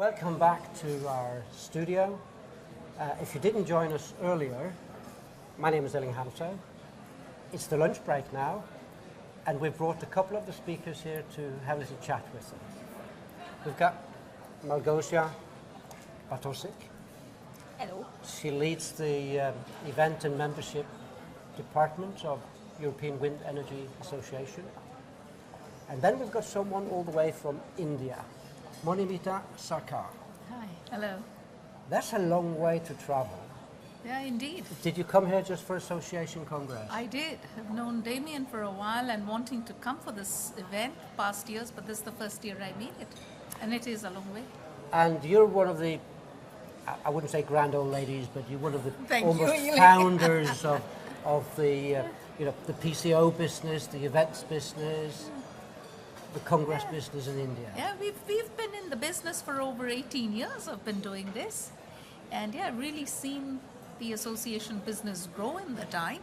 Welcome back to our studio. If you didn't join us earlier, my name is Elling Hamso. It's the lunch break now, and we've brought a couple of the speakers here to have a little chat with them. We've got Malgosia Bartosik. Hello. She leads the event and membership department of European Wind Energy Association. And then we've got someone all the way from India, Monimita Sarkar. Hi. Hello. That's a long way to travel. Yeah, indeed. Did you come here just for Association Congress? I did. I've known Damien for a while and wanting to come for this event past years, but this is the first year I made it. And it is a long way. And you're one of the, I wouldn't say grand old ladies, but you're one of the you. founders of the, the PCO business, the events business, the Congress business in India. Yeah, we've been in the business for over 18 years. I've been doing this. And yeah, really seen the association business grow in the time.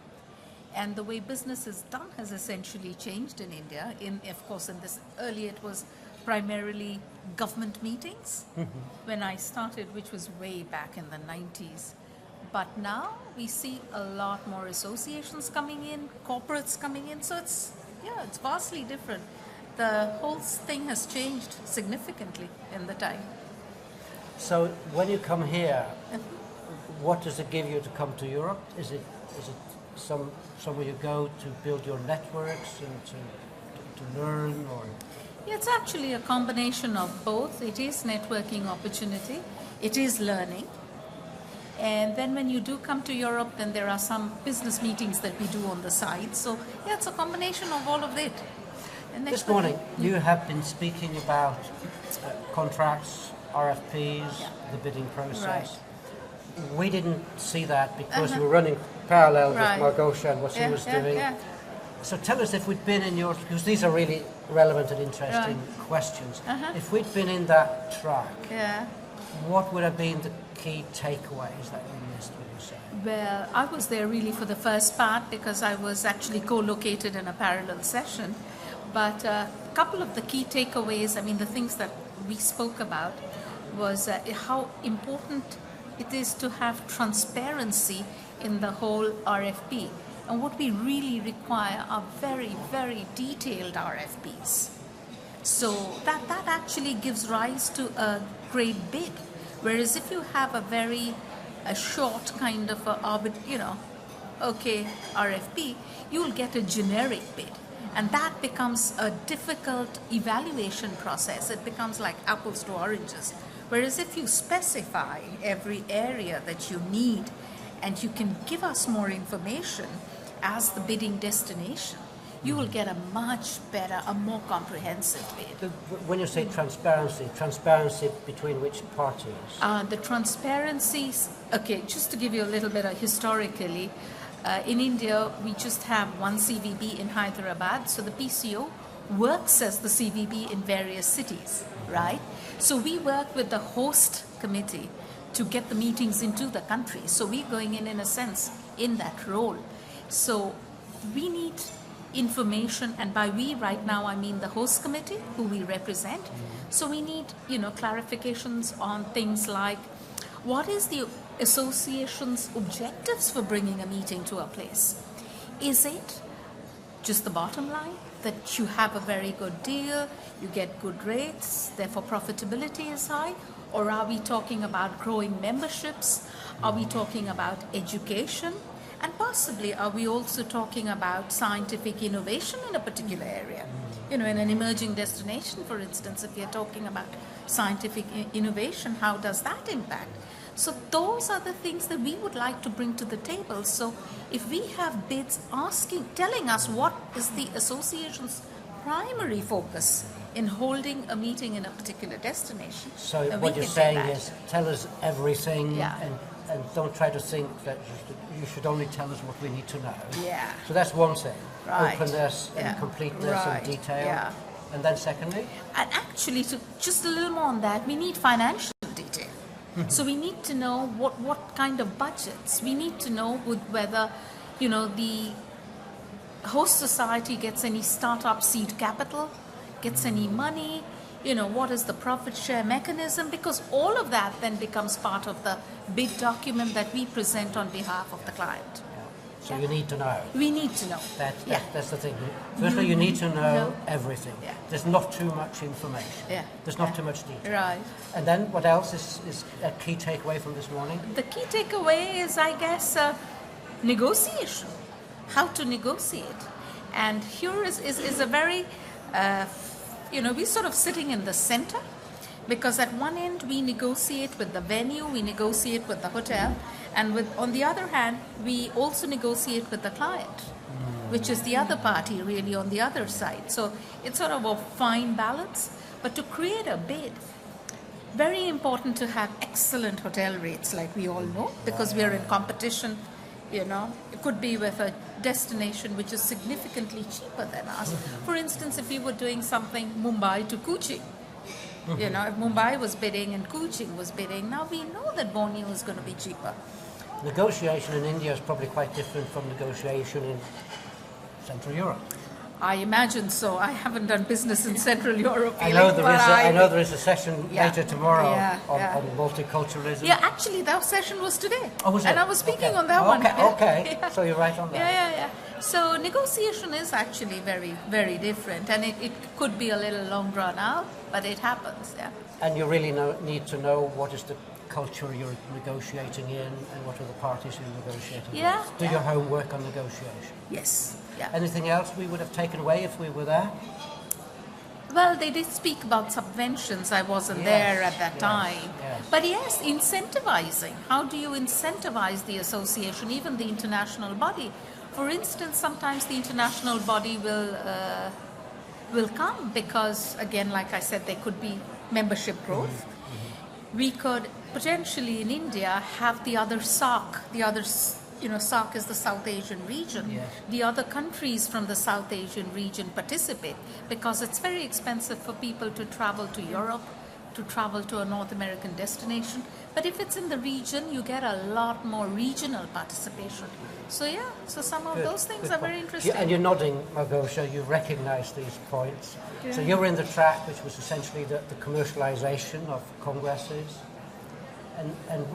And the way business is done has essentially changed in India. Of course, in this earlier it was primarily government meetings when I started, which was way back in the 90s. But now we see a lot more associations coming in, corporates coming in. So it's vastly different. The whole thing has changed significantly in the time. So when you come here, what does it give you to come to Europe? Is it somewhere you go to build your networks and to learn, or? Yeah, it's actually a combination of both. It is networking opportunity, it is learning. And then when you do come to Europe, then there are some business meetings that we do on the side. So yeah, it's a combination of all of it. This morning, you have been speaking about contracts, RFPs, the bidding process. Right. We didn't see that because we were running parallel with Malgosia and what she was doing. Yeah. So tell us, if we'd been in yours, because these are really relevant and interesting questions. If we'd been in that track, what would have been the key takeaways that we missed, would you say? Well, I was there really for the first part because I was actually co-located in a parallel session. But a couple of the key takeaways, I mean, the things that we spoke about was how important it is to have transparency in the whole RFP. And what we really require are very, very detailed RFPs. So that actually gives rise to a great bid. Whereas if you have a short kind of RFP, you'll get a generic bid. And that becomes a difficult evaluation process. It becomes like apples to oranges. Whereas if you specify every area that you need and you can give us more information as the bidding destination, you will get a much better, a more comprehensive bid. When you say transparency between which parties? The transparencies, okay, just to give you a little bit of historically, in India, we just have one CVB in Hyderabad, so the PCO works as the CVB in various cities, right? So we work with the host committee to get the meetings into the country. So we're going in a sense, in that role. So we need information, and by we right now, I mean the host committee, who we represent. So we need, clarifications on things like, what is the association's objectives for bringing a meeting to a place? Is it just the bottom line, that you have a very good deal, you get good rates, therefore profitability is high? Or are we talking about growing memberships? Are we talking about education? And possibly are we also talking about scientific innovation in a particular area? In an emerging destination, for instance, if you're talking about scientific innovation, how does that impact? So those are the things that we would like to bring to the table. So if we have bids telling us what is the association's primary focus in holding a meeting in a particular destination. So what you're saying is, tell us everything and don't try to think that you should only tell us what we need to know. Yeah. So that's one thing, right. Openness and completeness and detail. Yeah. And then secondly? And actually, to just a little more on that, we need financial detail. So we need to know what kind of budgets. We need to know whether, the host society gets any startup seed capital, gets any money, what is the profit share mechanism, because all of that then becomes part of the bid document that we present on behalf of the client. So you need to know. We need to know. That's the thing. Firstly, you need to know everything. Yeah. There's not too much information. Yeah. There's not too much detail. Right. And then what else is a key takeaway from this morning? The key takeaway is, I guess, negotiation. How to negotiate. And here is a very, we're sort of sitting in the center, because at one end we negotiate with the venue, we negotiate with the hotel, and on the other hand, we also negotiate with the client, which is the other party really on the other side. So it's sort of a fine balance. But to create a bid, very important to have excellent hotel rates, like we all know, because we are in competition. It could be with a destination which is significantly cheaper than us. For instance, if we were doing something Mumbai to Kuching, if Mumbai was bidding and Kuching was bidding, now we know that Borneo is going to be cheaper. Negotiation in India is probably quite different from negotiation in Central Europe. I imagine so. I haven't done business in Central Europe. I know there is a session later tomorrow on multiculturalism. Yeah, actually, that session was today. Oh, was it? And I was speaking on that one. Okay. So you're right on that. Yeah. So negotiation is actually very, very different, and it could be a little long drawn out, but it happens. Yeah. And you really need to know what is the culture you're negotiating in and what are the parties you're negotiating with. Do your homework on negotiation. Yes. Yeah. Anything else we would have taken away if we were there? Well, they did speak about subventions. I wasn't there at that time. Yes. But yes, incentivizing. How do you incentivize the association, even the international body? For instance, sometimes the international body will come because, again, like I said, there could be membership growth. We could potentially in India have the other SAARC, SAARC is the South Asian region. Yes. The other countries from the South Asian region participate, because it's very expensive for people to travel to Europe, to travel to a North American destination. But if it's in the region, you get a lot more regional participation. So some of those things are very interesting. And you're nodding, Malgosia, you recognise these points. Yeah. So you were in the track, which was essentially the commercialisation of congresses. And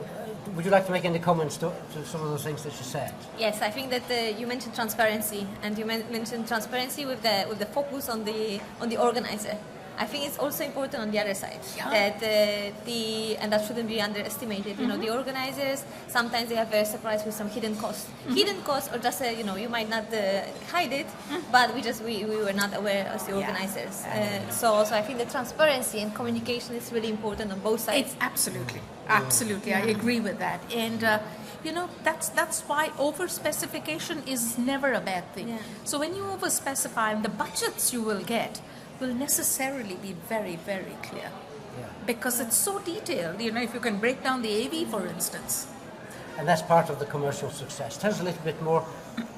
would you like to make any comments to some of those things that you said? Yes, I think that you mentioned transparency, and you mentioned transparency with the focus on the organizer. I think it's also important on the other side that and that shouldn't be underestimated. The organizers sometimes they are very surprised with some hidden costs. Hidden costs, or just you might not hide it, but we were not aware as the organizers. So I think the transparency and communication is really important on both sides. It's absolutely. I agree with that. And that's why over-specification is never a bad thing. Yeah. So when you over-specify, the budgets you will get will necessarily be very, very clear. Yeah. Because it's so detailed, if you can break down the AV, for instance. And that's part of the commercial success. Tell us a little bit more,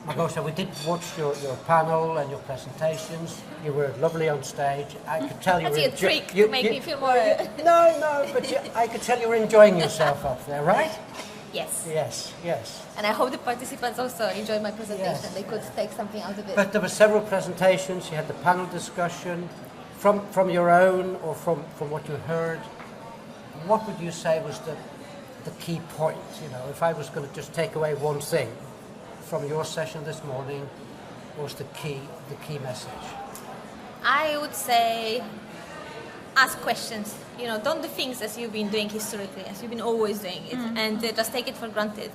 Malgosia. We did watch your panel and your presentations. You were lovely on stage. I could tell you were... That's a trick to make me feel more... No, but I could tell you were enjoying yourself up there, right? Yes. And I hope the participants also enjoyed my presentation. Yes. They could take something out of it. But there were several presentations. You had the panel discussion. From your own or from what you heard, what would you say was the key point? If I was going to just take away one thing from your session this morning, what was the key message? I would say ask questions. Don't do things as you've been doing historically, as you've been always doing it, and just take it for granted.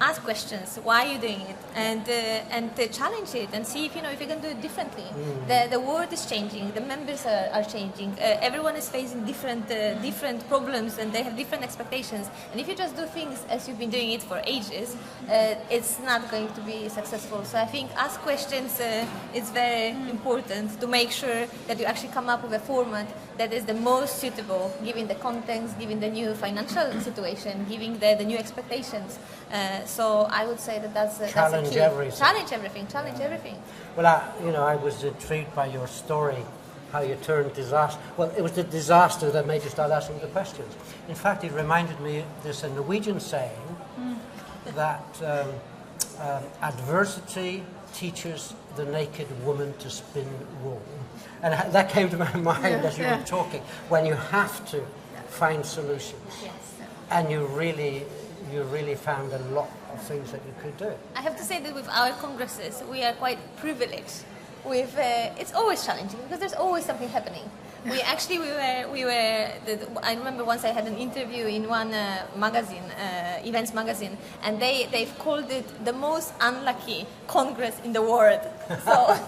Ask questions. Why are you doing it? And challenge it and see if you can do it differently. The world is changing. The members are changing. Everyone is facing different problems, and they have different expectations. And if you just do things as you've been doing it for ages, it's not going to be successful. So I think ask questions is very important to make sure that you actually come up with a format that is the most suitable, given the context, given the new financial situation, given the new expectations. So I would say that's a key. Challenge everything. Challenge everything. Well, I was intrigued by your story, how you turned disaster. Well, it was the disaster that made you start asking the questions. In fact, it reminded me of this Norwegian saying that adversity teaches the naked woman to spin wool. And that came to my mind as you were talking, when you have to find solutions. Yes. And you really found a lot of things that you could do. I have to say that with our congresses, we are quite privileged. It's always challenging because there's always something happening. I remember once I had an interview in one magazine, events magazine, and they've called it the most unlucky congress in the world. So,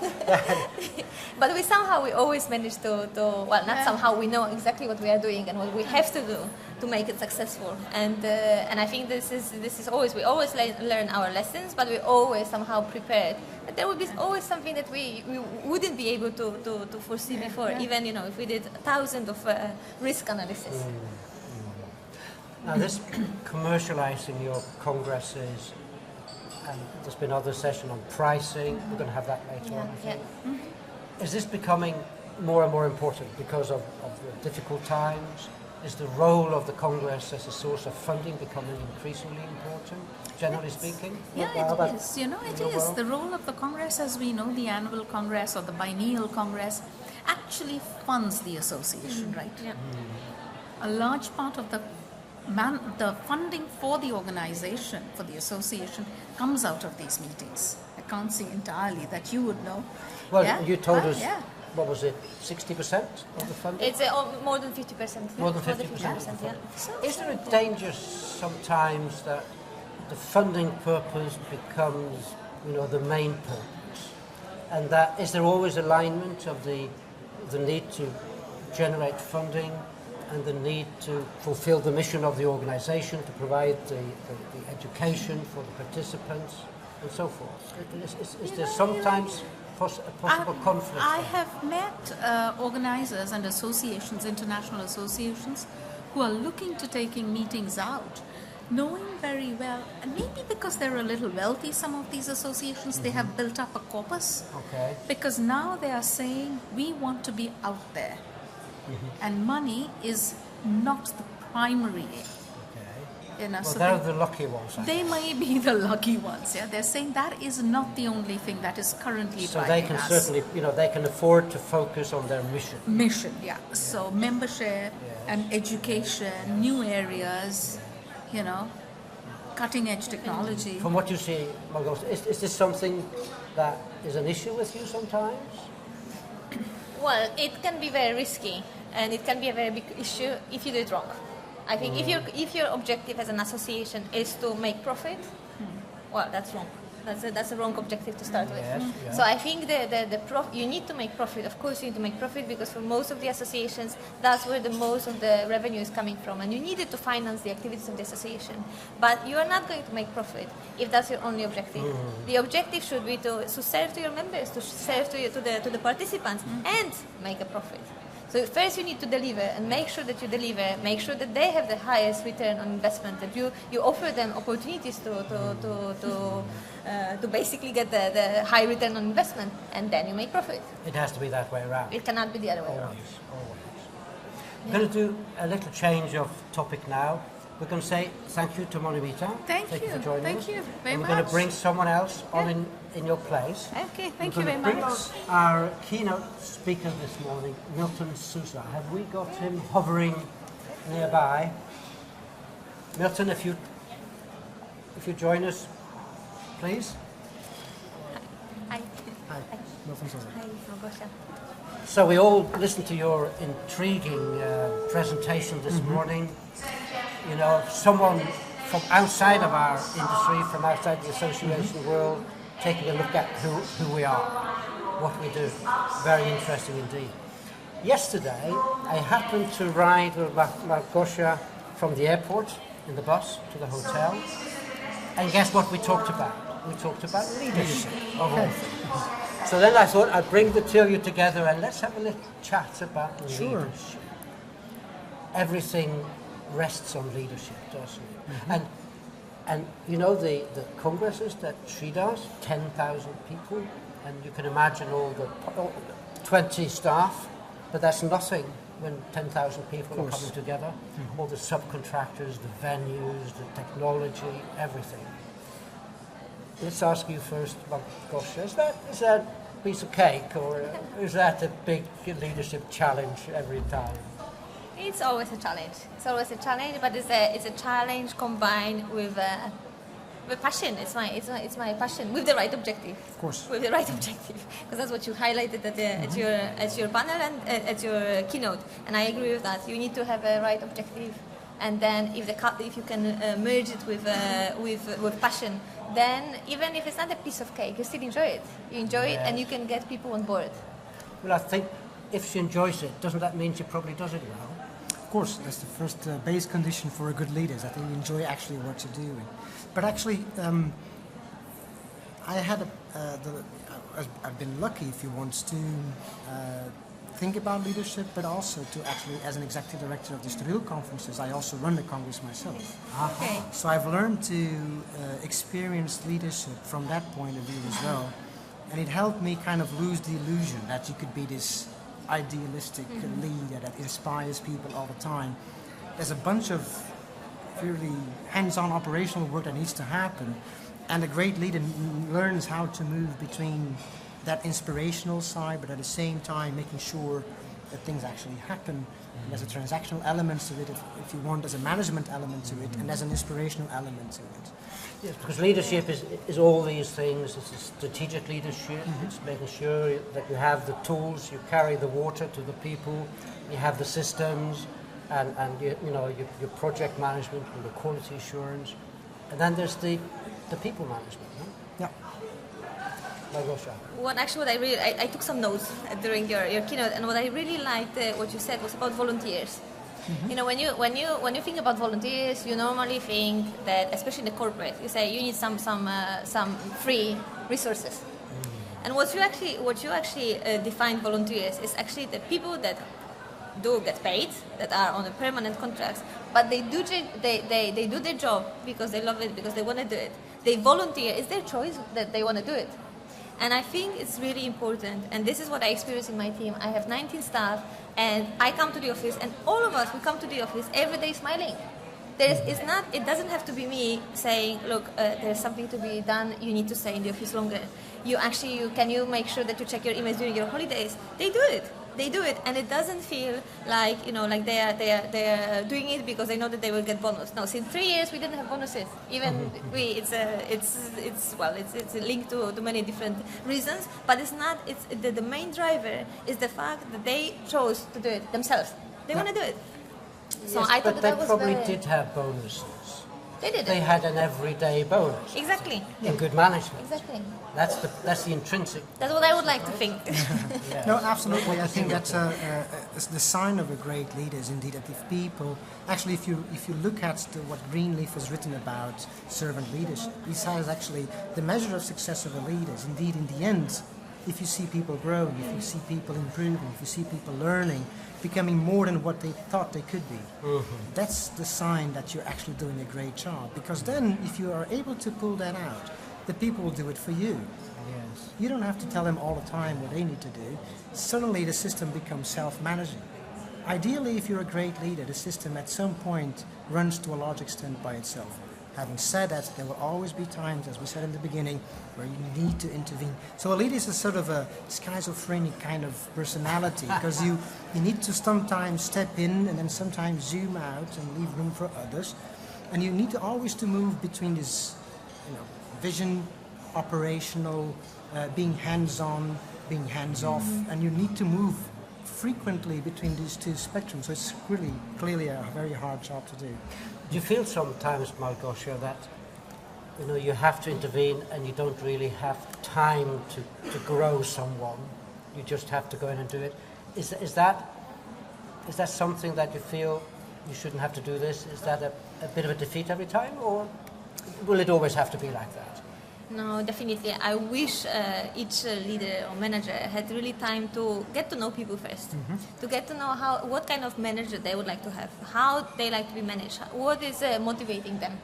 but we always manage to not somehow, we know exactly what we are doing and what we have to do to make it successful. And I think this is always, we always learn our lessons, but we always somehow prepared. But there would be always something that we wouldn't be able to foresee before, even if we did thousands of risk analysis. Now this commercializing your congresses, and there's been other session on pricing, we're going to have that later on, I think. Is this becoming more and more important because of the difficult times? Is the role of the Congress as a source of funding becoming increasingly important, generally speaking? Yeah, it is. It is. The role of the Congress, as we know, the annual Congress or the biennial Congress, actually funds the association, right? Yeah. A large part of the funding for the organization, for the association, comes out of these meetings. I can't say entirely that you would know. Well, you told us, what was it, 60% of the funding? It's more than 50%. More than 50%? Yeah. Is there a danger sometimes that the funding purpose becomes, the main purpose? And that is there always alignment of the need to generate funding and the need to fulfill the mission of the organization, to provide the education for the participants and so forth? Is there sometimes a possible conflict? I have met organizers and associations, international associations, who are looking to taking meetings out, knowing very well, and maybe because they're a little wealthy, some of these associations, they have built up a corpus. Okay. Because now they are saying, we want to be out there. And money is not the primary aim. Well, so they're the lucky ones. They may be the lucky ones. Yeah, they're saying that is not the only thing that is currently so driving they can us. certainly, they can afford to focus on their mission. Yeah. So membership and education, new areas, cutting edge technology. From what you see, Malgosia, is this something that is an issue with you sometimes? Well, it can be very risky, and it can be a very big issue if you do it wrong. I think if your objective as an association is to make profit, well, that's wrong. That's a wrong objective to start with. Yes. So I think you need to make profit. Of course, you need to make profit because for most of the associations, that's where the most of the revenue is coming from, and you need it to finance the activities of the association. But you are not going to make profit if that's your only objective. The objective should be to serve to your members, to serve to the participants, and make a profit. So first you need to deliver and make sure that you deliver, make sure that they have the highest return on investment, that you offer them opportunities to basically get the high return on investment, and then you make profit. It has to be that way around. It cannot be the other way around. Always. We're going to do a little change of topic now. We're going to say thank you to Monimita. Thank you for joining us. Thank you very much. We're going to bring someone else on in your place. Okay, thank you very much. Our keynote speaker this morning, Milton Sousa. Have we got him hovering nearby? Milton, if you join us, please. Hi. Milton Sousa. Hi, Malgosia. So we all listened to your intriguing presentation this morning. Someone from outside of our industry, from outside the association world, taking a look at who we are, what we do. Very interesting indeed. Yesterday, I happened to ride with Malgosia from the airport in the bus to the hotel, and guess what we talked about? We talked about leadership of all things. So then I thought I'd bring the two of you together and let's have a little chat about leadership. Everything rests on leadership, doesn't it? And the congresses that she does, 10,000 people, and you can imagine all the 20 staff, but that's nothing when 10,000 people are coming together. All the subcontractors, the venues, the technology, everything. let's ask you first, Malgosia. Is that a piece of cake, or is that a big leadership challenge every time? It's always a challenge. It's always a challenge, but it's a challenge combined with passion. It's my passion with the right objective. Of course. With the right objective, because that's what you highlighted at your panel and at your keynote. And I agree with that. You need to have a right objective, and then if you can merge it with passion, then even if it's not a piece of cake, you still enjoy it. You enjoy it, and you can get people on board. Well, I think if she enjoys it, doesn't that mean she probably does it well? Of course, that's the first base condition for a good leader, is that they enjoy actually what you're doing. But actually, I've been lucky, if you want, to think about leadership, but also to actually, as an executive director of the Sturil conferences, I also run the Congress myself. Okay. So I've learned to experience leadership from that point of view as well. And it helped me kind of lose the illusion that you could be this idealistic leader that inspires people all the time. There's a bunch of really hands-on operational work that needs to happen, and a great leader learns how to move between that inspirational side, but at the same time making sure that things actually happen. And there's a transactional element to it, if you want, there's a management element to it, and there's an inspirational element to it. Yes, because leadership is all these things. It's a strategic leadership. It's making sure that you have the tools, you carry the water to the people, you have the systems, and your project management and the quality assurance, and then there's the people management. No? Yeah. Malgosia. I took some notes during your keynote, and what I really liked what you said was about volunteers. You know, when you think about volunteers, you normally think that, especially in the corporate, you say you need some free resources. And what you actually define volunteers is actually the people that do get paid, that are on a permanent contract, but they do their job because they love it, because they want to do it. They volunteer. It's their choice that they want to do it. And I think it's really important, and this is what I experience in my team. I have 19 staff, and I come to the office, and all of us, we come to the office every day smiling. It doesn't have to be me saying, look, there's something to be done, you need to stay in the office longer. Can you make sure that you check your emails during your holidays? They do it, and it doesn't feel like they are doing it because they know that they will get bonus. No, since 3 years we didn't have bonuses. Even it's linked to many different reasons, but it's not. It's the main driver is the fact that they chose to do it themselves. They want to do it. So Yes, I thought but that they was probably very... did have bonuses. They did. They had an everyday bonus. Exactly. In good management. Exactly. That's the intrinsic. That's what I would like to think. No, absolutely. I think that's the sign of a great leader is indeed that if people, actually, if you look at what Greenleaf has written about servant leadership, he says actually the measure of success of a leader is indeed in the end, if you see people growing, if you see people improving, if you see people learning, becoming more than what they thought they could be. That's the sign that you're actually doing a great job. Because then, if you are able to pull that out, the people will do it for you. Yes. You don't have to tell them all the time what they need to do. Suddenly the system becomes self-managing. Ideally, if you're a great leader, the system at some point runs to a large extent by itself. Having said that, there will always be times, as we said in the beginning, where you need to intervene. So a leader is a sort of a schizophrenic kind of personality, because you need to sometimes step in and then sometimes zoom out and leave room for others. And you need to always to move between this vision, operational, being hands-on, being hands-off, and you need to move frequently between these two spectrums. So it's really clearly a very hard job to do. Do you feel sometimes, Malgosia, that you have to intervene and you don't really have time to grow someone? You just have to go in and do it. Is that something that you feel you shouldn't have to do this? Is that a bit of a defeat every time, or will it always have to be like that? No, definitely. I wish each leader or manager had really time to get to know people first, to get to know what kind of manager they would like to have, how they like to be managed, what is motivating them.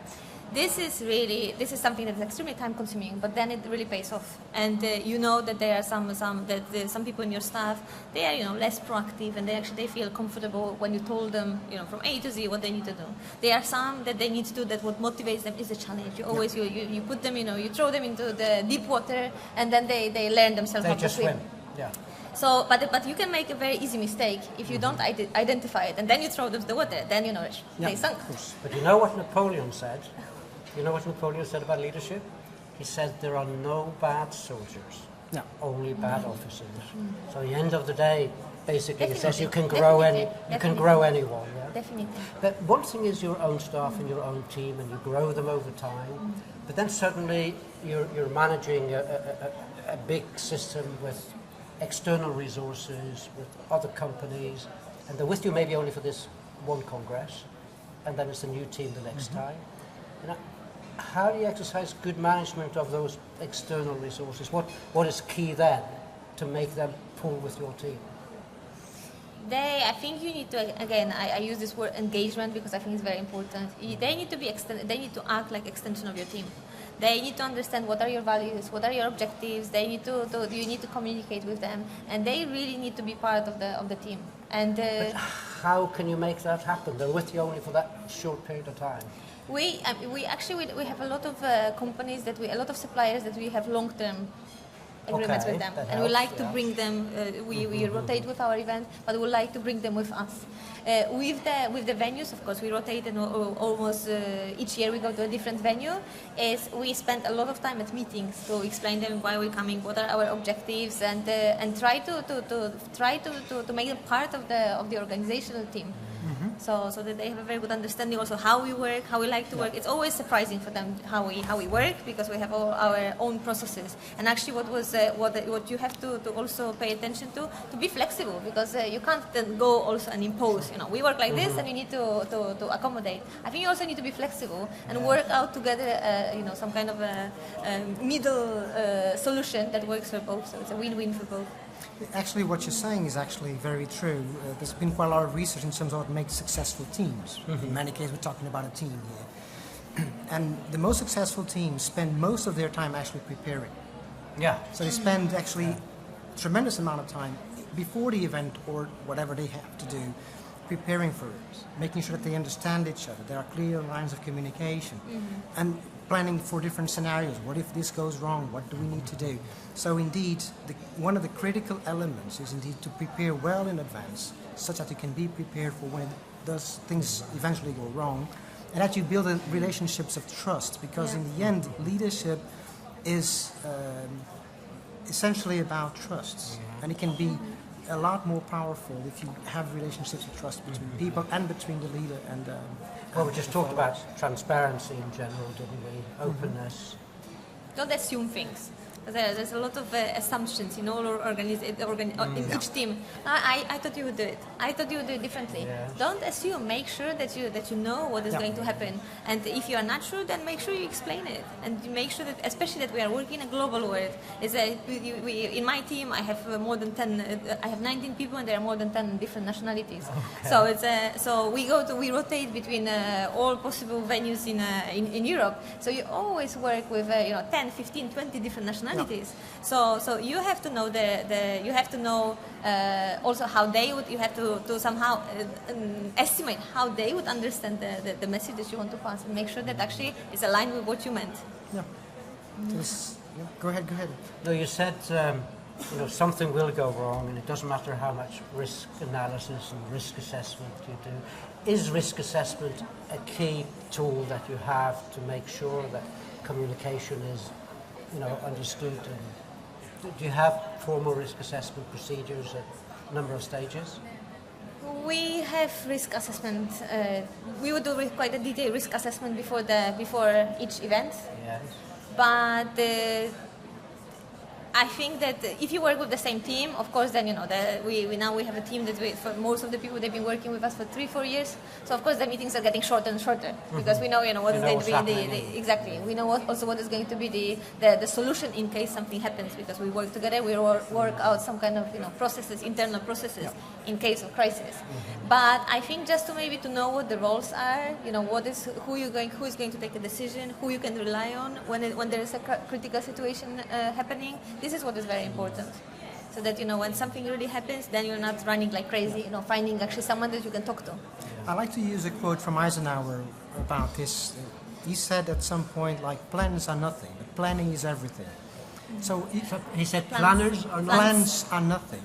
this is something that is extremely time consuming, but then it really pays off. And you know that there are some people in your staff, they are less proactive, and they feel comfortable when you told them from A to Z what they need to do. There are some that they need to do that what motivates them is a challenge. You always you put them you throw them into the deep water, and then they learn themselves how to swim. Yeah. So, but you can make a very easy mistake if you don't identify it, and then you throw them to the water. Then they sunk. But you know what Napoleon said? You know what Napoleon said about leadership? He said there are no bad soldiers, only bad officers. So at the end of the day, basically, it says you can grow anyone. Yeah? Definitely. But one thing is your own staff and your own team, and you grow them over time. But then suddenly you're managing a big system with external resources, with other companies, and they're with you maybe only for this one congress, and then it's a new team the next time. How do you exercise good management of those external resources? What is key then to make them pull with your team? I think you need to, again, I use this word engagement because I think it's very important. They need to be they need to act like extension of your team. They need to understand what are your values, what are your objectives. You need to communicate with them, and they really need to be part of the team. And but how can you make that happen? They're with you only for that short period of time. We have a lot of companies a lot of suppliers that we have long-term agreements with them, and we like to bring them. We rotate with our event, but we like to bring them with us. With the venues, of course, we rotate, and almost each year we go to a different venue. We spend a lot of time at meetings to explain them why we're coming, what are our objectives, and try to make them part of the organizational team. So that they have a very good understanding also how we work, how we like to work. It's always surprising for them how we work, because we have all our own processes. And actually, what you have to also pay attention to be flexible, because you can't then go also and impose. We work like this, and you need to accommodate. I think you also need to be flexible and work out together. Some kind of a middle solution that works for both. So it's a win-win for both. Actually, what you're saying is actually very true. There's been quite a lot of research in terms of what makes successful teams. In many cases, we're talking about a team here. And the most successful teams spend most of their time actually preparing. Yeah. So they spend actually tremendous amount of time before the event or whatever they have to do, preparing for it, making sure that they understand each other. There are clear lines of communication. And planning for different scenarios. What if this goes wrong? What do we need to do? So indeed, one of the critical elements is indeed to prepare well in advance, such that you can be prepared for when things eventually go wrong, and that you build relationships of trust, because in the end, leadership is essentially about trust, and it can be a lot more powerful if you have relationships of trust between people and between the leader and well, we just talked about transparency in general, didn't we? Openness. Don't assume things. There's a lot of assumptions in all in each team. I thought you would do it. I thought you would do it differently. Yes. Don't assume. Make sure that you know what is going to happen. And if you are not sure, then make sure you explain it. And make sure that, especially that we are working in a global world. In my team, I have more than 10. I have 19 people, and there are more than 10 different nationalities. Okay. So we rotate between all possible venues in Europe. So you always work with 10, 15, 20 different nationalities. So you have to know you have to know also how they would. You have to somehow estimate how they would understand the message that you want to pass, and make sure that actually is aligned with what you meant. Yeah. Go ahead. No, you said something will go wrong, and it doesn't matter how much risk analysis and risk assessment you do. Is risk assessment a key tool that you have to make sure that communication is understood? And do you have formal risk assessment procedures at a number of stages? We have risk assessment. We would do quite a detailed risk assessment before each event. Yes. But I think that if you work with the same team, of course, then we now have a team that for most of the people they've been working with us for 3-4 years. So of course the meetings are getting shorter and shorter because we know what is going to be exactly. We know also what is going to be the solution in case something happens because we work together. We work out some kind of processes, internal processes in case of crisis. But I think just to know what the roles are, who is going to take a decision, who you can rely on when there is a critical situation happening. This is what is very important. So that, when something really happens, then you're not running like crazy, finding actually someone that you can talk to. I like to use a quote from Eisenhower about this. He said at some point, plans are nothing, but planning is everything. So he said planners are nothing. Plans are nothing.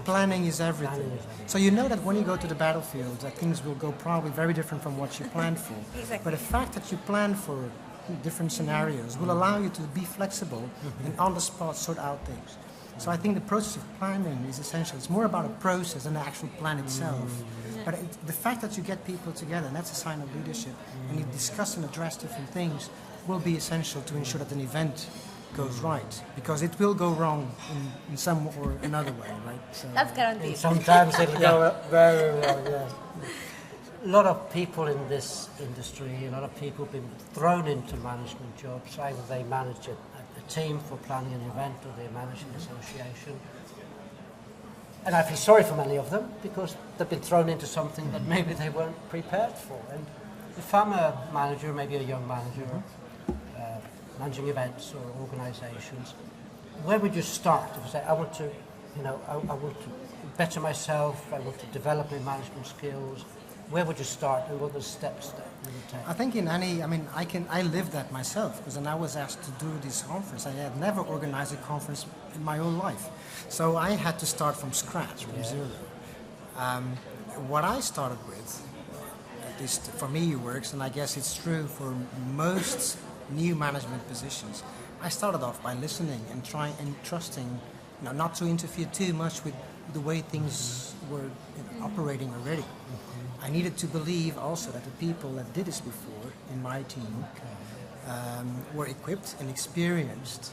Planning is everything. Planning is everything. So you know that when you go to the battlefield, that things will go probably very different from what you planned for. Exactly. But the fact that you plan for different scenarios will allow you to be flexible and on the spot sort out things. So I think the process of planning is essential. It's more about a process than the actual plan itself. But the fact that you get people together, and that's a sign of leadership, and you discuss and address different things will be essential to ensure that an event goes right, because it will go wrong in some or another way, right? So, that's guaranteed. Sometimes it'll go very wrong, yes. A lot of people in this industry, a lot of people have been thrown into management jobs. Either they manage a team for planning an event or they manage an association. And I feel sorry for many of them because they've been thrown into something that maybe they weren't prepared for. And if I'm a manager, maybe a young manager, managing events or organizations, where would you start? If you say, I want to better myself, I want to develop my management skills, where would you start and what are the steps that you would take? I think I lived that myself because when I was asked to do this conference, I had never organized a conference in my own life. So I had to start from scratch, from zero. What I started with, at least for me it works, and I guess it's true for most new management positions, I started off by listening and trying and trusting, not to interfere too much with the way things were operating already. I needed to believe also that the people that did this before in my team were equipped and experienced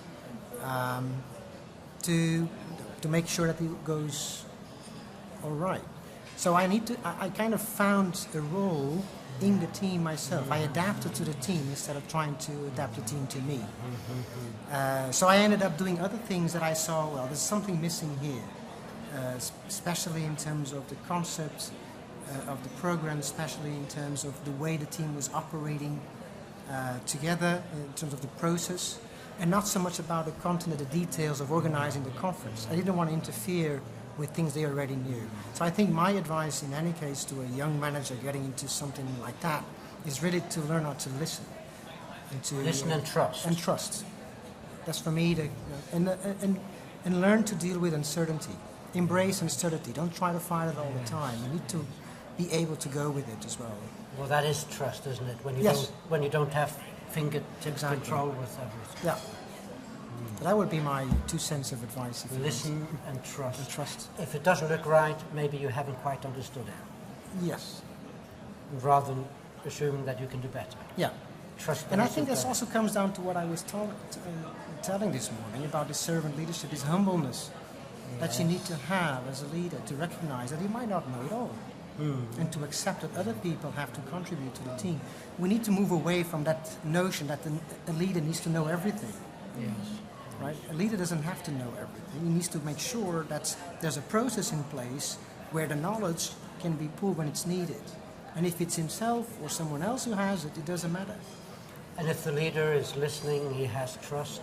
to make sure that it goes all right. So I kind of found a role in the team myself. I adapted to the team instead of trying to adapt the team to me. So I ended up doing other things that I saw, there's something missing here, especially in terms of the concept of the program, especially in terms of the way the team was operating together, in terms of the process, and not so much about the content and the details of organizing the conference. I didn't want to interfere with things they already knew. So I think my advice in any case to a young manager getting into something like that is really to learn how to listen. And to listen and trust. And trust. That's for me, and learn to deal with uncertainty. Embrace uncertainty. Don't try to fight it all the time. You need to be able to go with it as well. Well, that is trust, isn't it? When you don't have fingertips control with everything. Yeah. That would be my 2 cents of advice. Listen and trust. And trust. If it doesn't look right, maybe you haven't quite understood it. Yes. Rather than assuming that you can do better. Yeah. Trust. And I think this also comes down to what I was telling this morning about the servant leadership, this humbleness that you need to have as a leader to recognize that you might not know it all. And to accept that other people have to contribute to the team. We need to move away from that notion that a leader needs to know everything. Yes. Right? A leader doesn't have to know everything. He needs to make sure that there's a process in place where the knowledge can be pulled when it's needed. And if it's himself or someone else who has it, it doesn't matter. And if the leader is listening, he has trust.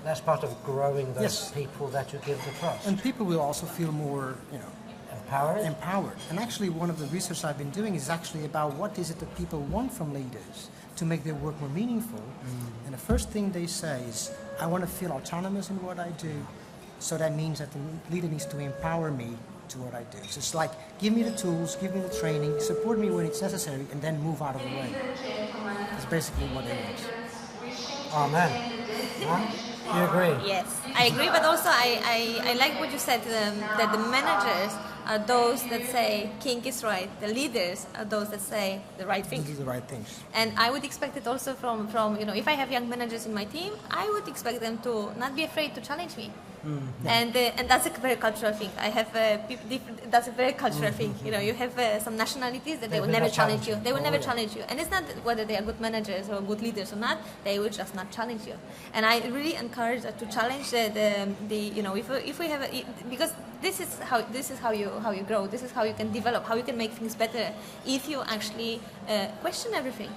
That's part of growing those people that you give the trust. And people will also feel more, empowered. And actually one of the research I've been doing is actually about what is it that people want from leaders to make their work more meaningful. And the first thing they say is, I want to feel autonomous in what I do. So that means that the leader needs to empower me to what I do. So it's like, give me the tools, give me the training, support me when it's necessary, and then move out of the way. That's basically what they want. Amen. You agree? Yes, I agree, but also I like what you said, that the managers are those that say king is right. The leaders are those that say the right things. Do the right things. And I would expect it also from if I have young managers in my team, I would expect them to not be afraid to challenge me. And that's a very cultural thing. I have that's a very cultural thing. You have some nationalities that they will never challenge you. They will never challenge you, and it's not whether they are good managers or good leaders or not. They will just not challenge you. And I really encourage to challenge if we have because this is how you grow. This is how you can develop. How you can make things better if you actually question everything.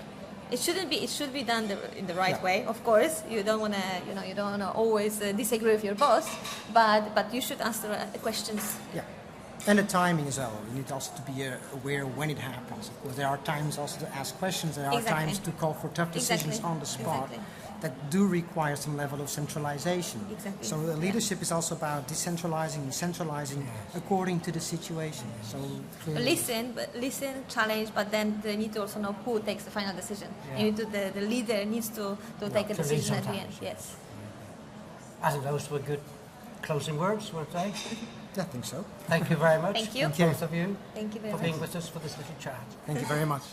It should be done in the right way. Of course, you don't want to always disagree with your boss, but you should ask the questions. Yeah, and the timing as well. You need also to be aware when it happens. Of course, there are times also to ask questions. There are times to call for tough decisions on the spot. That do require some level of centralization. Exactly. So leadership is also about decentralizing and centralizing according to the situation. So listen, challenge, but then they need to also know who takes the final decision. The leader needs to take a decision at the end. Yes. I think those were good closing words, would I say? I think so. Thank you very much. Thank you. Both of you. Thank you very for much. being with us for this little chat. Thank you very much.